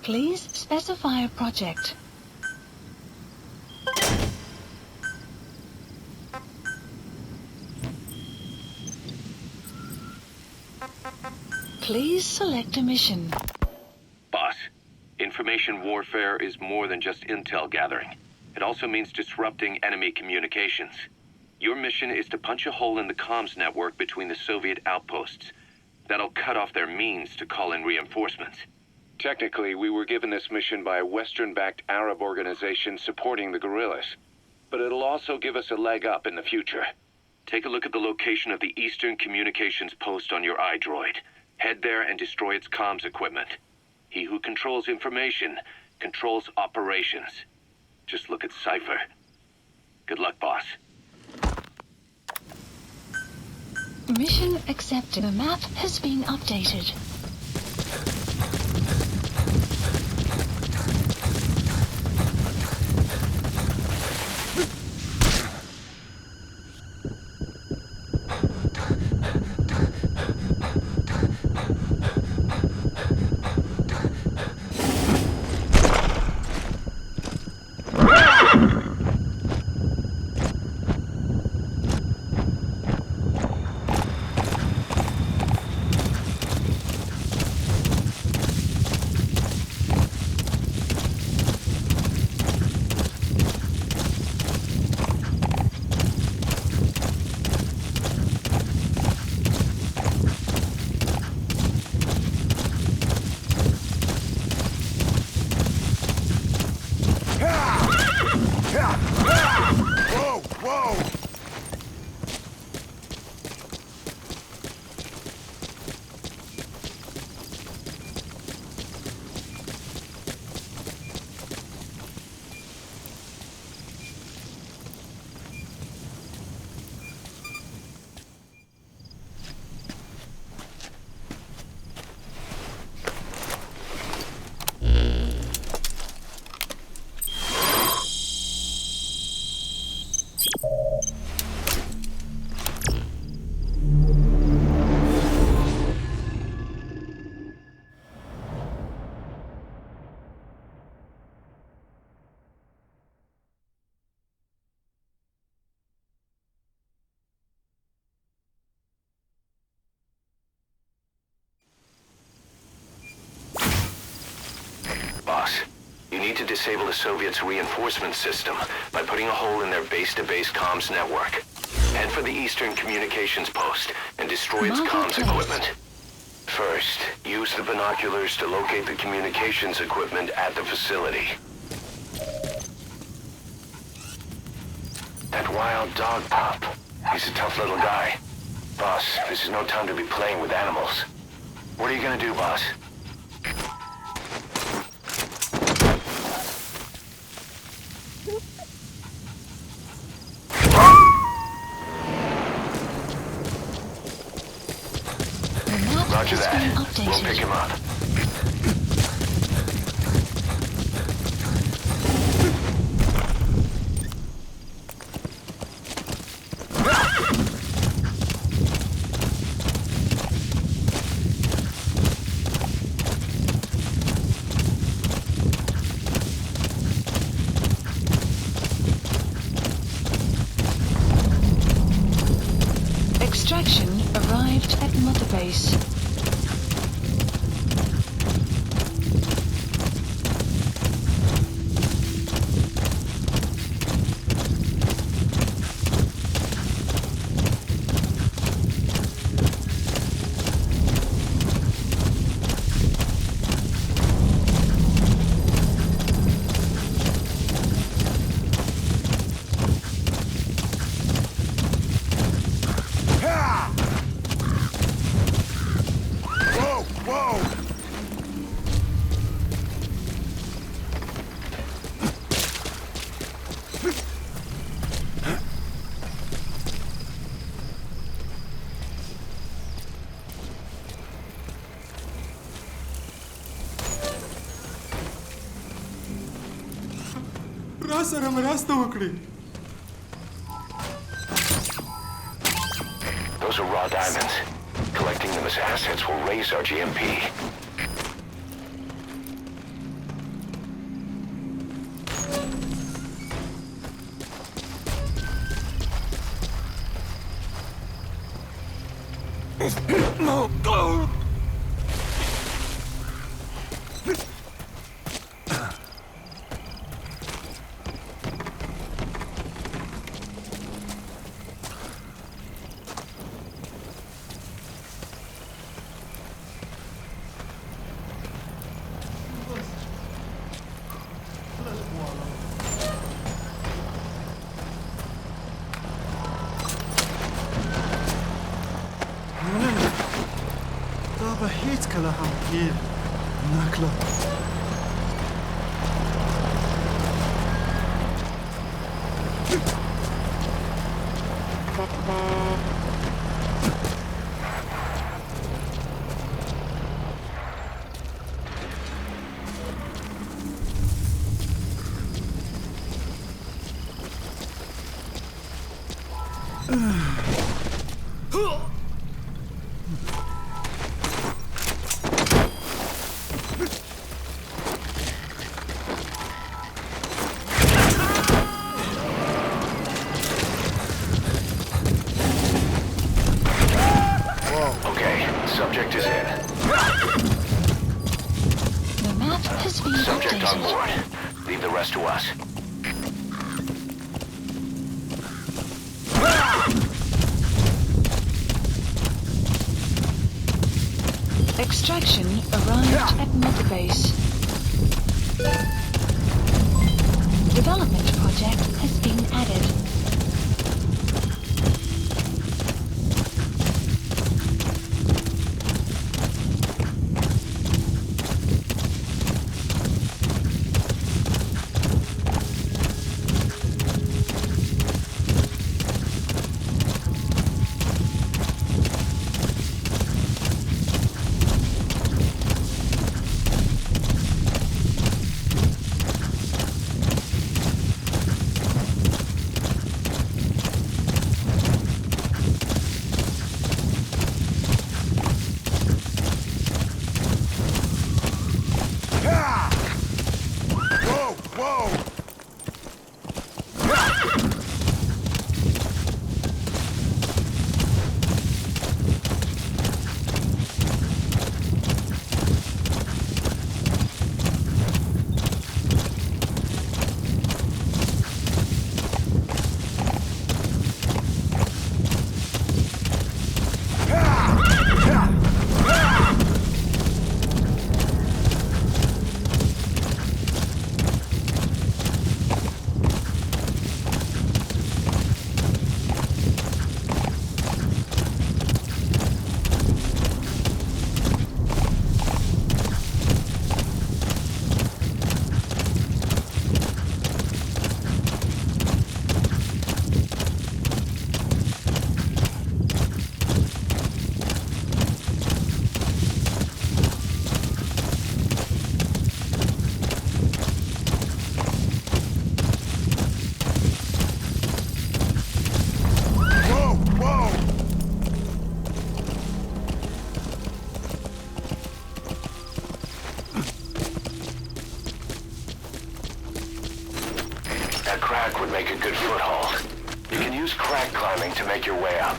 Please specify a project. Please select a mission. Boss, information warfare is more than just intel gathering. It also means disrupting enemy communications. Your mission is to punch a hole in the comms network between the Soviet outposts. That'll cut off their means to call in reinforcements. Technically, we were given this mission by a Western-backed Arab organization supporting the guerrillas. But it'll also give us a leg up in the future. Take a look at the location of the Eastern Communications Post on your iDroid. Head there and destroy its comms equipment. He who controls information controls operations. Just look at Cypher. Good luck, boss. Mission accepted. The map has been updated. Boss, you need to disable the Soviets' reinforcement system by putting a hole in their base-to-base comms network. Head for the Eastern Communications Post and destroy its comms equipment. First, use the binoculars to locate the communications equipment at the facility. That wild dog pup. He's a tough little guy. Boss, this is no time to be playing with animals. What are you gonna do, boss? Roger that. We'll pick him up. Extraction arrived at Mother Base. سره مرسته وکړي. Those are raw diamonds. Collecting them as assets will raise our GMP. به هیچ کله هم گیر نکلا. Subject is in. The map has been Subject on updated. board. Leave the rest to us. Extraction arrived at Mother Base. Development project has been added. That crack would make a good foothold. You can use crack climbing to make your way up.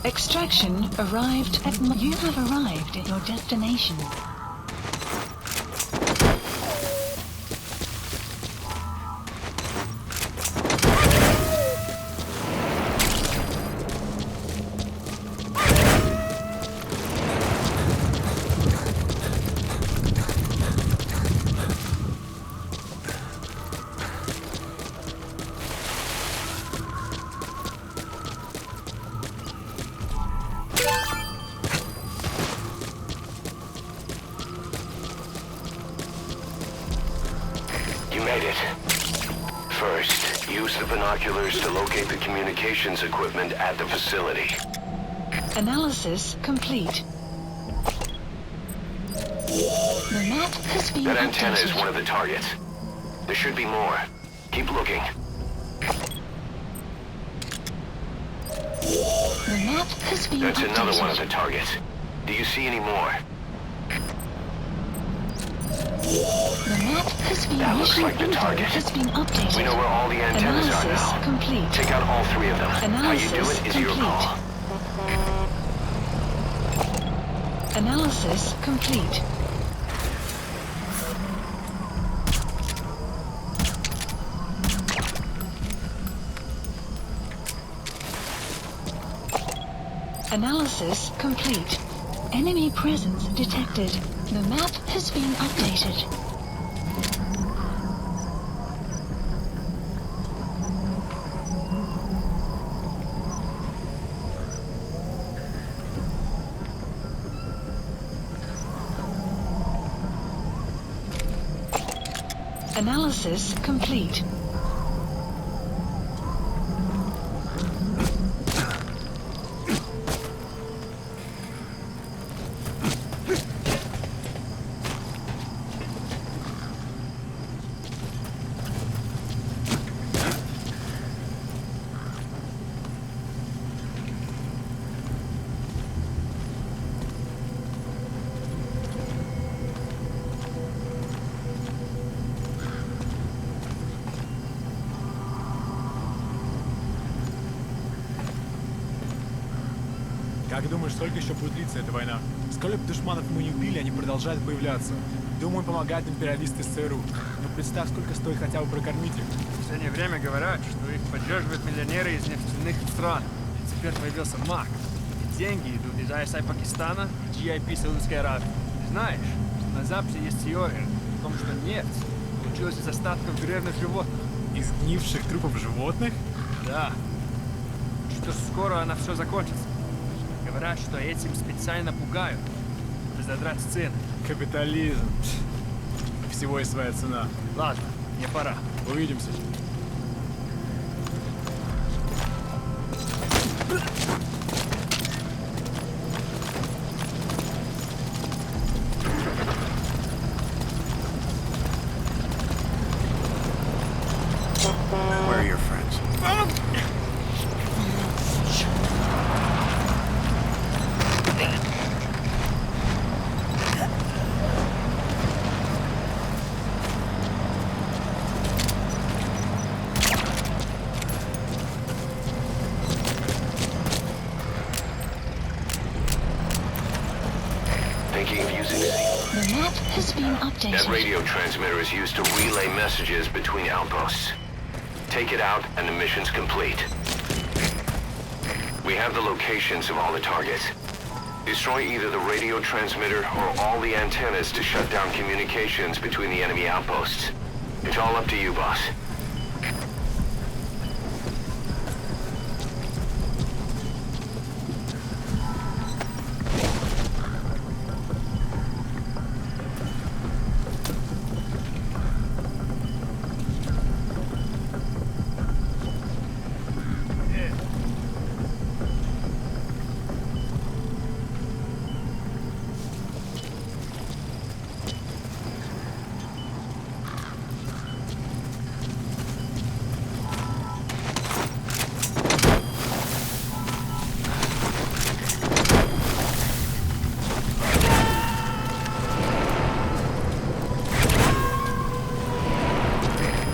Extraction arrived at... You have arrived at your destination. You made it. First, use the binoculars to locate the communications equipment at the facility. Analysis complete. The map has been That antenna is updated. one of the targets. There should be more. Keep looking. The map has been That's updated. another one of the targets. Do you see any more? The map has been That looks mission like the info target. has been updated. We know where all the antennas are Analysis now. complete. Take out all three of them. How you do Analysis it is your complete. call. Analysis complete. Analysis complete. Enemy presence detected. The map has been updated. Analysis complete. Как думаешь, сколько еще будет длиться эта война? Сколько бы душманов мы не убили, они продолжают появляться. Думаю, помогают империалисты с ЦРУ. Но представь, сколько стоит хотя бы прокормить их. В последнее время говорят, что их поддерживают миллионеры из нефтяных стран. И теперь появился МАК. И деньги идут из ISI Пакистана и GIP Саудовской Аравии. Ты знаешь, что на Западе есть теория о том, что нефть получилась из остатков древних животных. Из гнивших трупов животных? Да. Что скоро она все закончится. Говорят, что этим специально пугают, чтобы задрать цены. Капитализм. Всего есть своя цена. Ладно, мне пора. Увидимся. Where are your friends? Thinking of using it? The map has been That updated. radio transmitter is used to relay messages between outposts. Take it out and the mission's complete. We have the locations of all the targets. Destroy either the radio transmitter or all the antennas to shut down communications between the enemy outposts. It's all up to you, boss.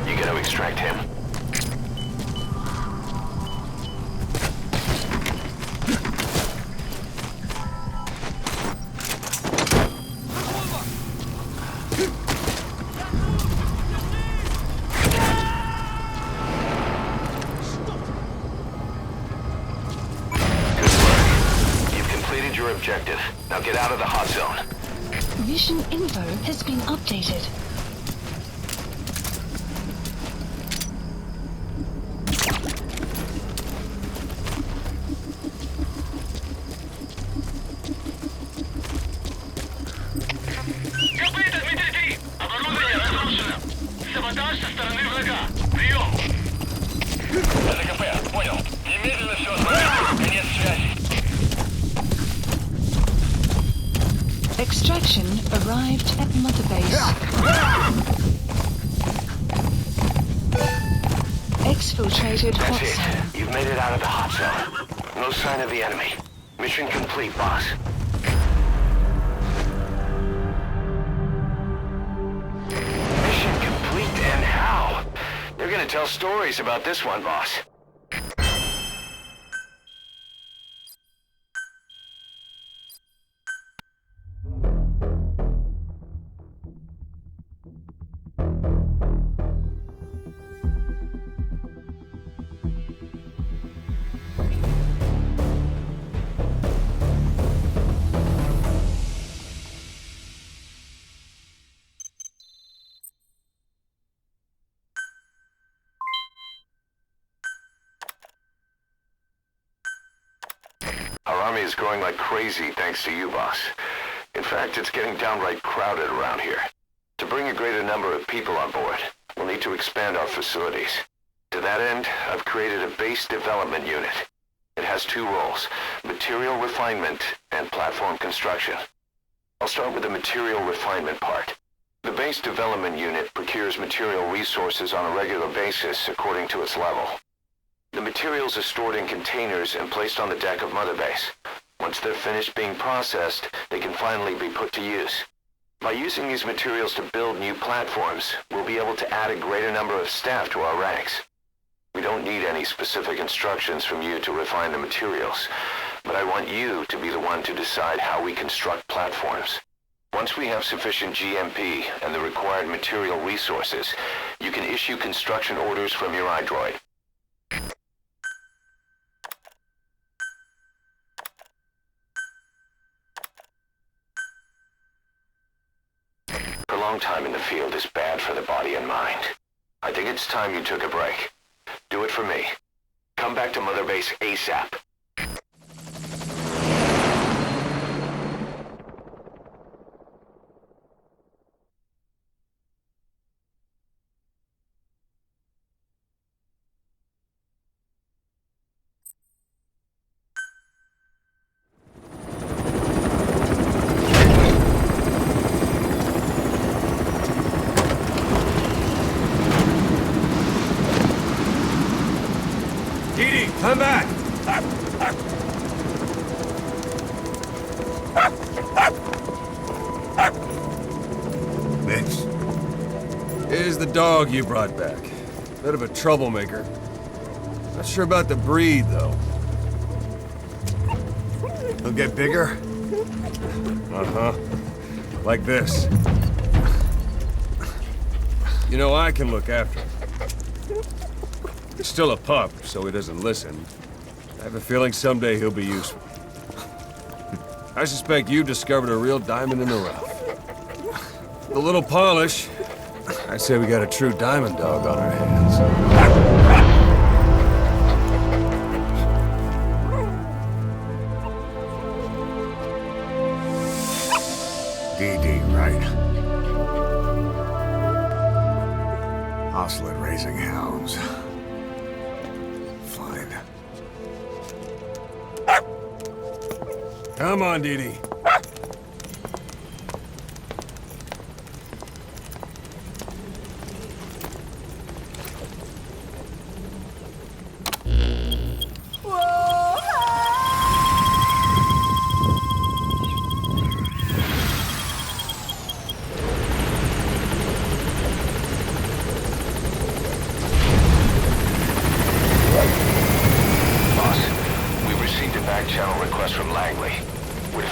You gotta extract him. Good work. You've completed your objective. Now get out of the hot zone. Mission info has been updated. Оборудование разрушено. Саботаж со стороны врага. Прием. ЛКП, понял. Немедленно все остановить. Конец связи. Extraction arrived at Mother Base. Exfiltrated hot That's zone. it. You've made it out of the hot zone. No sign of the enemy. Mission complete, boss. Mission complete, and how? They're gonna tell stories about this one, boss. Our army is growing like crazy thanks to you, boss. In fact, it's getting downright crowded around here. To bring a greater number of people on board, we'll need to expand our facilities. To that end, I've created a base development unit. It has two roles, material refinement and platform construction. I'll start with the material refinement part. The base development unit procures material resources on a regular basis according to its level. The materials are stored in containers and placed on the deck of Mother Base. Once they're finished being processed, they can finally be put to use. By using these materials to build new platforms, we'll be able to add a greater number of staff to our ranks. We don't need any specific instructions from you to refine the materials, but I want you to be the one to decide how we construct platforms. Once we have sufficient GMP and the required material resources, you can issue construction orders from your iDroid. Prolonged time in the field is bad for the body and mind. I think it's time you took a break. Do it for me. Come back to Mother Base ASAP. Come back! Mix. Here's the dog you brought back. Bit of a troublemaker. Not sure about the breed, though. He'll get bigger? Uh-huh. Like this. You know, I can look after him. He's still a pup, so he doesn't listen. I have a feeling someday he'll be useful. I suspect you discovered a real diamond in the rough. With a little polish, I'd say we got a true diamond dog on our hands. DD, right? Hostile at raising hounds. Fine. Come on, Dee Dee.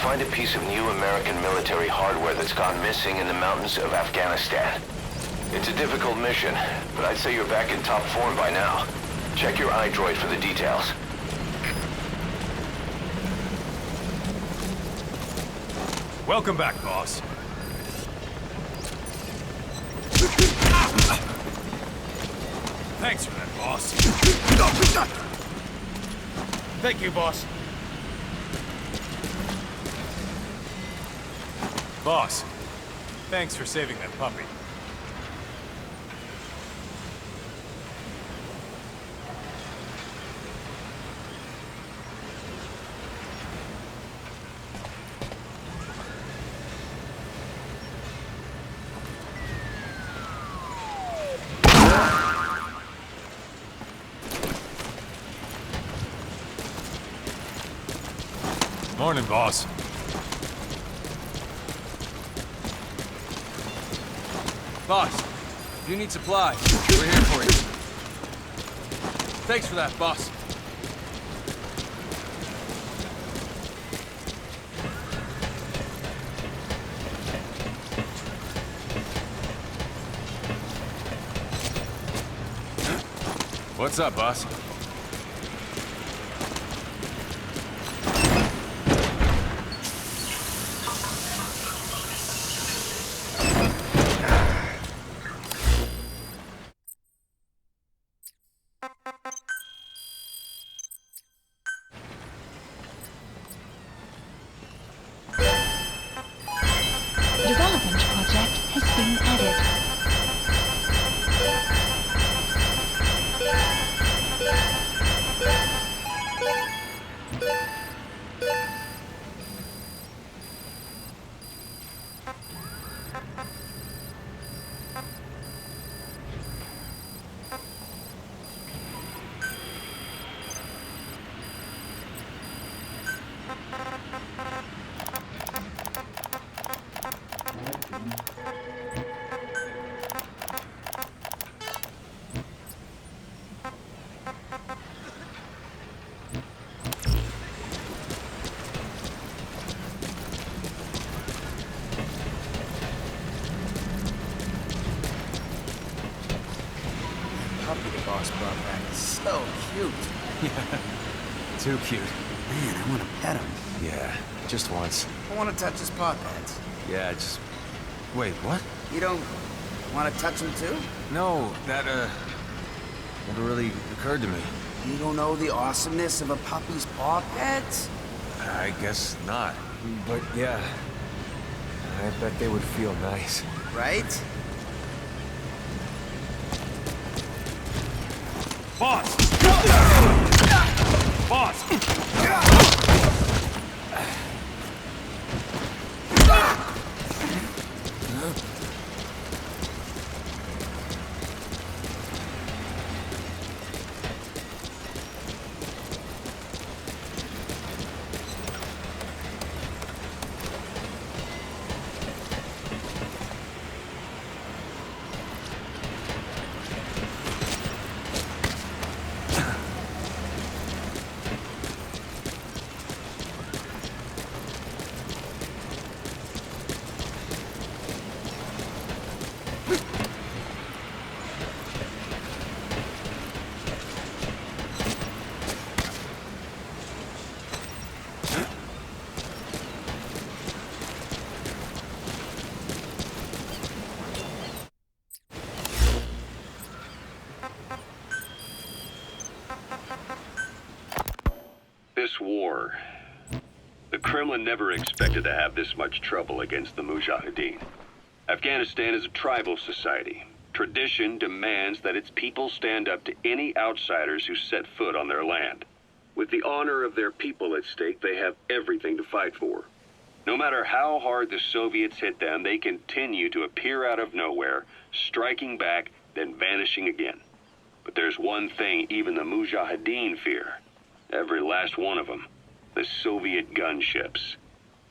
Find a piece of new American military hardware that's gone missing in the mountains of Afghanistan. It's a difficult mission, but I'd say you're back in top form by now. Check your iDroid for the details. Welcome back, boss. Thanks for that, boss. Thank you, boss. Boss, thanks for saving that puppy. Morning, boss. Boss, if you need supplies, we're here for you. Thanks for that, boss. What's up, boss? Development project has been added. Puppy the boss brought back is so cute. Too cute. Man, I want to pet him. Yeah, just once. I want to touch his paw pads. Yeah, just... Wait, what? You don't want to touch him too? No, that, never really occurred to me. You don't know the awesomeness of a puppy's paw pads? I guess not. But yeah, I bet they would feel nice. Right? Boss! Boss! This war, the Kremlin never expected to have this much trouble against the Mujahideen. Afghanistan is a tribal society. Tradition demands that its people stand up to any outsiders who set foot on their land. With the honor of their people at stake, they have everything to fight for. No matter how hard the Soviets hit them, they continue to appear out of nowhere, striking back, then vanishing again. But there's one thing even the Mujahideen fear. Every last one of them. The Soviet gunships.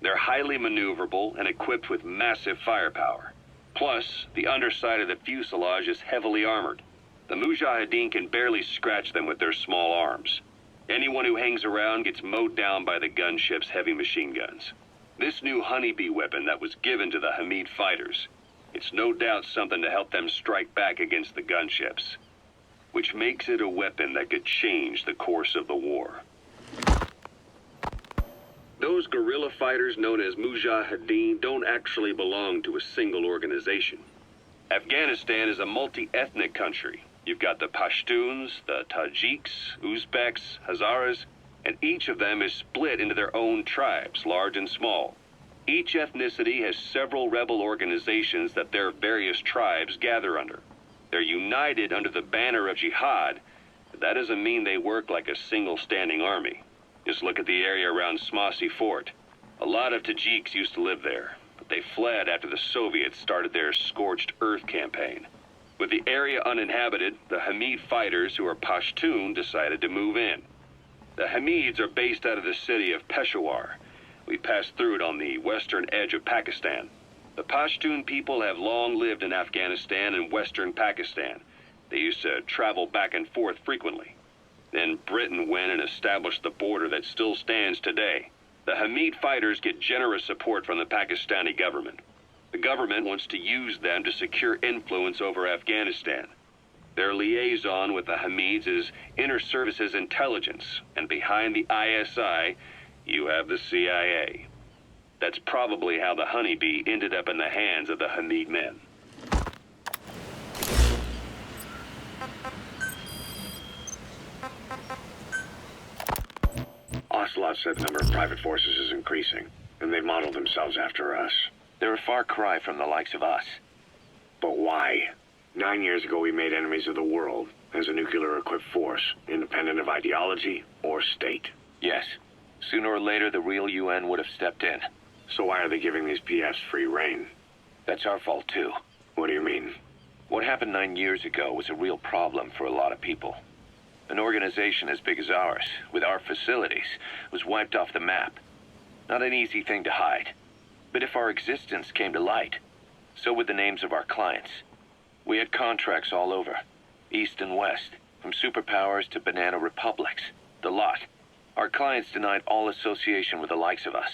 They're highly maneuverable and equipped with massive firepower. Plus, the underside of the fuselage is heavily armored. The Mujahideen can barely scratch them with their small arms. Anyone who hangs around gets mowed down by the gunship's heavy machine guns. This new honeybee weapon that was given to the Hamid fighters, it's no doubt something to help them strike back against the gunships, which makes it a weapon that could change the course of the war. Those guerrilla fighters known as Mujahideen don't actually belong to a single organization. Afghanistan is a multi-ethnic country. You've got the Pashtuns, the Tajiks, Uzbeks, Hazaras, and each of them is split into their own tribes, large and small. Each ethnicity has several rebel organizations that their various tribes gather under. They're united under the banner of jihad, but that doesn't mean they work like a single standing army. Just look at the area around Smasi Fort. A lot of Tajiks used to live there, but they fled after the Soviets started their Scorched Earth campaign. With the area uninhabited, the Hamid fighters, who are Pashtun, decided to move in. The Hamids are based out of the city of Peshawar, We passed through it on the western edge of Pakistan. The Pashtun people have long lived in Afghanistan and western Pakistan. They used to travel back and forth frequently. Then Britain went and established the border that still stands today. The Hamid fighters get generous support from the Pakistani government. The government wants to use them to secure influence over Afghanistan. Their liaison with the Hamids is Inter-Services Intelligence, and behind the ISI, you have the CIA. That's probably how the honeybee ended up in the hands of the Hamid men. Ocelot said the number of private forces is increasing, and they've modeled themselves after us. They're a far cry from the likes of us. But why? 9 years ago, we made enemies of the world as a nuclear-equipped force, independent of ideology or state. Yes. Sooner or later, the real UN would have stepped in. So why are they giving these PFs free rein? That's our fault, too. What do you mean? What happened 9 years ago was a real problem for a lot of people. An organization as big as ours, with our facilities, was wiped off the map. Not an easy thing to hide. But if our existence came to light, so would the names of our clients. We had contracts all over, east and west, from superpowers to banana republics, the lot. Our clients denied all association with the likes of us.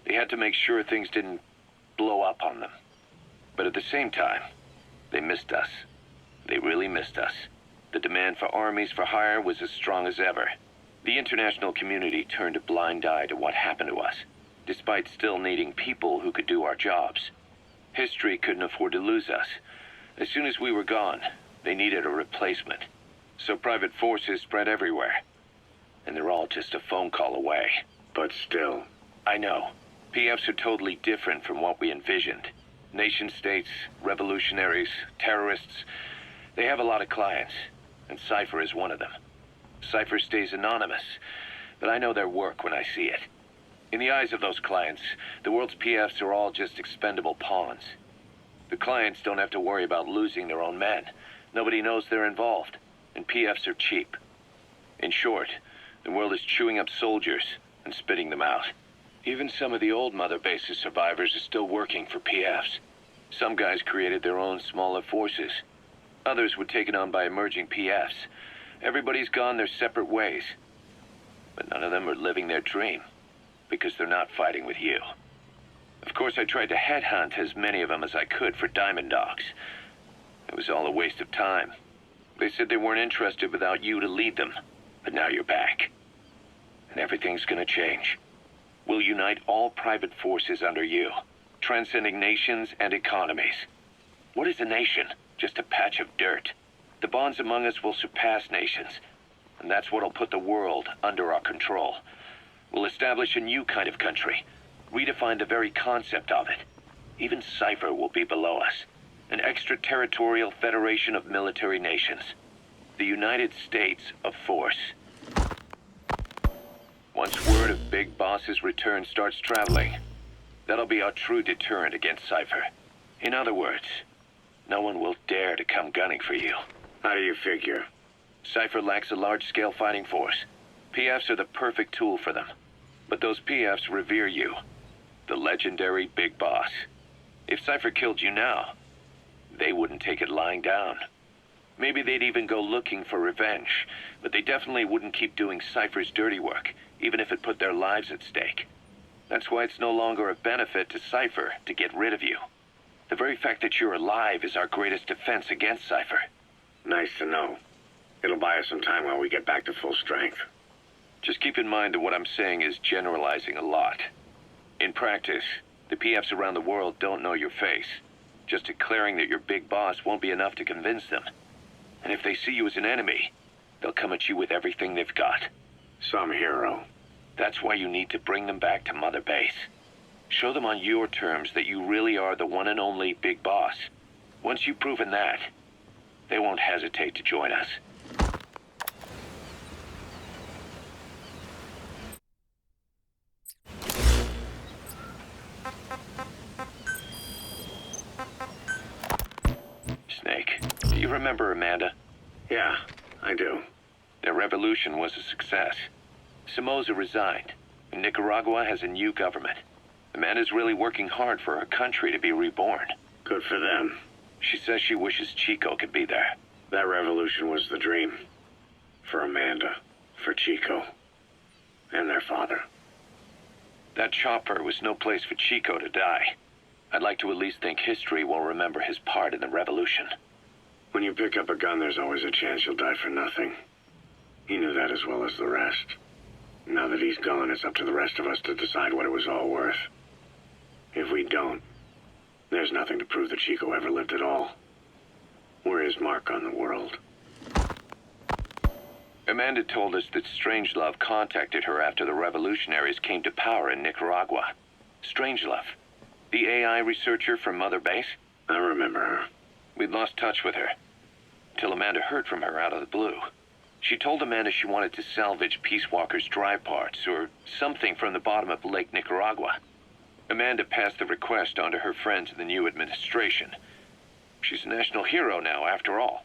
They had to make sure things didn't blow up on them. But at the same time, they missed us. They really missed us. The demand for armies for hire was as strong as ever. The international community turned a blind eye to what happened to us, despite still needing people who could do our jobs. History couldn't afford to lose us. As soon as we were gone, they needed a replacement. So private forces spread everywhere. And they're all just a phone call away. But still. I know. PFs are totally different from what we envisioned. Nation-states, revolutionaries, terrorists, they have a lot of clients, and Cypher is one of them. Cypher stays anonymous, but I know their work when I see it. In the eyes of those clients, the world's PFs are all just expendable pawns. The clients don't have to worry about losing their own men. Nobody knows they're involved, and PFs are cheap. In short, the world is chewing up soldiers and spitting them out. Even some of the old Mother Base's survivors are still working for PFs. Some guys created their own smaller forces. Others were taken on by emerging PFs. Everybody's gone their separate ways. But none of them are living their dream, because they're not fighting with you. Of course, I tried to headhunt as many of them as I could for Diamond Dogs. It was all a waste of time. They said they weren't interested without you to lead them. But now you're back. And everything's gonna change. We'll unite all private forces under you, transcending nations and economies. What is a nation? Just a patch of dirt. The bonds among us will surpass nations, and that's what'll put the world under our control. We'll establish a new kind of country, redefine the very concept of it. Even Cypher will be below us, an extraterritorial federation of military nations. The United States of Force. Once word of Big Boss's return starts traveling, that'll be our true deterrent against Cypher. In other words, no one will dare to come gunning for you. How do you figure? Cypher lacks a large-scale fighting force. PFs are the perfect tool for them. But those PFs revere you, the legendary Big Boss. If Cypher killed you now, they wouldn't take it lying down. Maybe they'd even go looking for revenge, but they definitely wouldn't keep doing Cypher's dirty work, even if it put their lives at stake. That's why it's no longer a benefit to Cypher to get rid of you. The very fact that you're alive is our greatest defense against Cypher. Nice to know. It'll buy us some time while we get back to full strength. Just keep in mind that what I'm saying is generalizing a lot. In practice, the PFs around the world don't know your face. Just declaring that you're Big Boss won't be enough to convince them. And if they see you as an enemy, they'll come at you with everything they've got. Some hero. That's why you need to bring them back to Mother Base. Show them on your terms that you really are the one and only Big Boss. Once you've proven that, they won't hesitate to join us. Snake, do you remember Amanda? Yeah, I do. Their revolution was a success. Somoza resigned, Nicaragua has a new government. Amanda's really working hard for her country to be reborn. Good for them. She says she wishes Chico could be there. That revolution was the dream. For Amanda, for Chico, and their father. That chopper was no place for Chico to die. I'd like to at least think history will remember his part in the revolution. When you pick up a gun, there's always a chance you'll die for nothing. He knew that as well as the rest. Now that he's gone, it's up to the rest of us to decide what it was all worth. If we don't, there's nothing to prove that Chico ever lived at all. We're his mark on the world. Amanda told us that Strangelove contacted her after the revolutionaries came to power in Nicaragua. Strangelove, the AI researcher from Mother Base? I remember her. We'd lost touch with her, till Amanda heard from her out of the blue. She told Amanda she wanted to salvage Peace Walker's drive parts, or something from the bottom of Lake Nicaragua. Amanda passed the request on to her friends in the new administration. She's a national hero now, after all.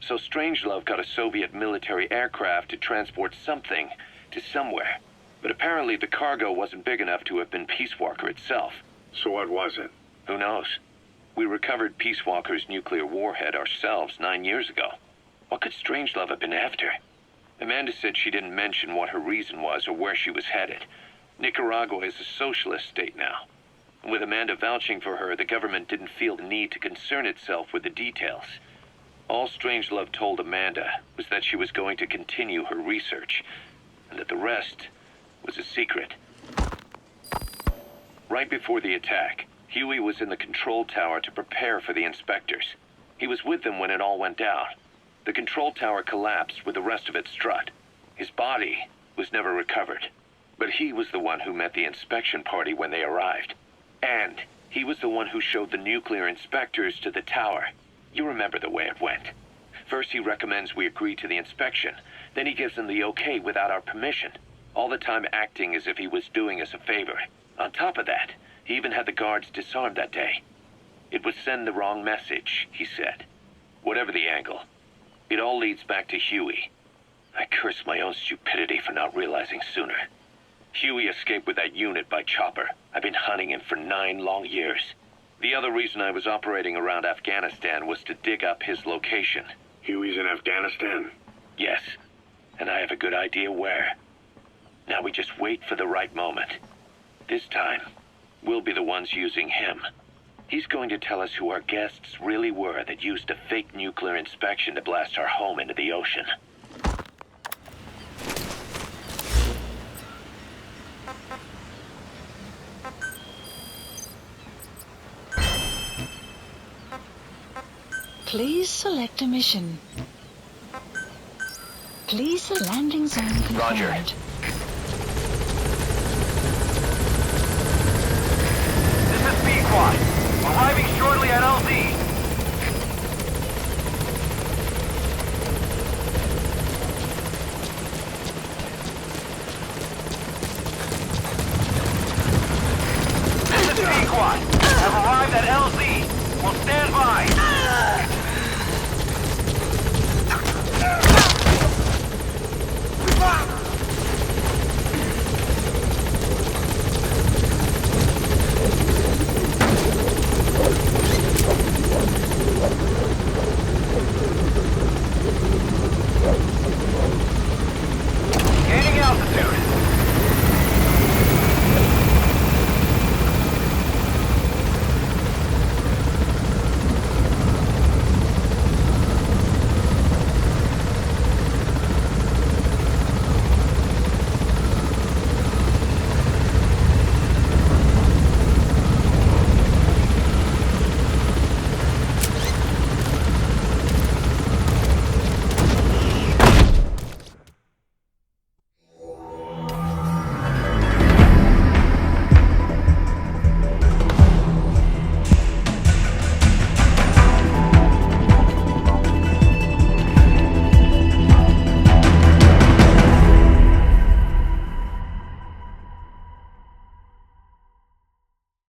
So Strangelove got a Soviet military aircraft to transport something to somewhere. But apparently the cargo wasn't big enough to have been Peace Walker itself. So what was it? Who knows? We recovered Peace Walker's nuclear warhead ourselves 9 years ago. What could Strangelove have been after? Amanda said she didn't mention what her reason was or where she was headed. Nicaragua is a socialist state now. And with Amanda vouching for her, the government didn't feel the need to concern itself with the details. All Strangelove told Amanda was that she was going to continue her research, and that the rest was a secret. Right before the attack, Huey was in the control tower to prepare for the inspectors. He was with them when it all went down. The control tower collapsed with the rest of its strut. His body was never recovered. But he was the one who met the inspection party when they arrived. And he was the one who showed the nuclear inspectors to the tower. You remember the way it went. First he recommends we agree to the inspection. Then he gives them the okay without our permission. All the time acting as if he was doing us a favor. On top of that, he even had the guards disarmed that day. It would send the wrong message, he said. Whatever the angle, it all leads back to Huey. I curse my own stupidity for not realizing sooner. Huey escaped with that unit by chopper. I've been hunting him for 9 long years. The other reason I was operating around Afghanistan was to dig up his location. Huey's in Afghanistan? Yes, and I have a good idea where. Now we just wait for the right moment. This time, we'll be the ones using him. He's going to tell us who our guests really were that used a fake nuclear inspection to blast our home into the ocean. Please select a mission. Please the landing zone confirmed. Roger. This is Pequod. Arriving shortly at LZ.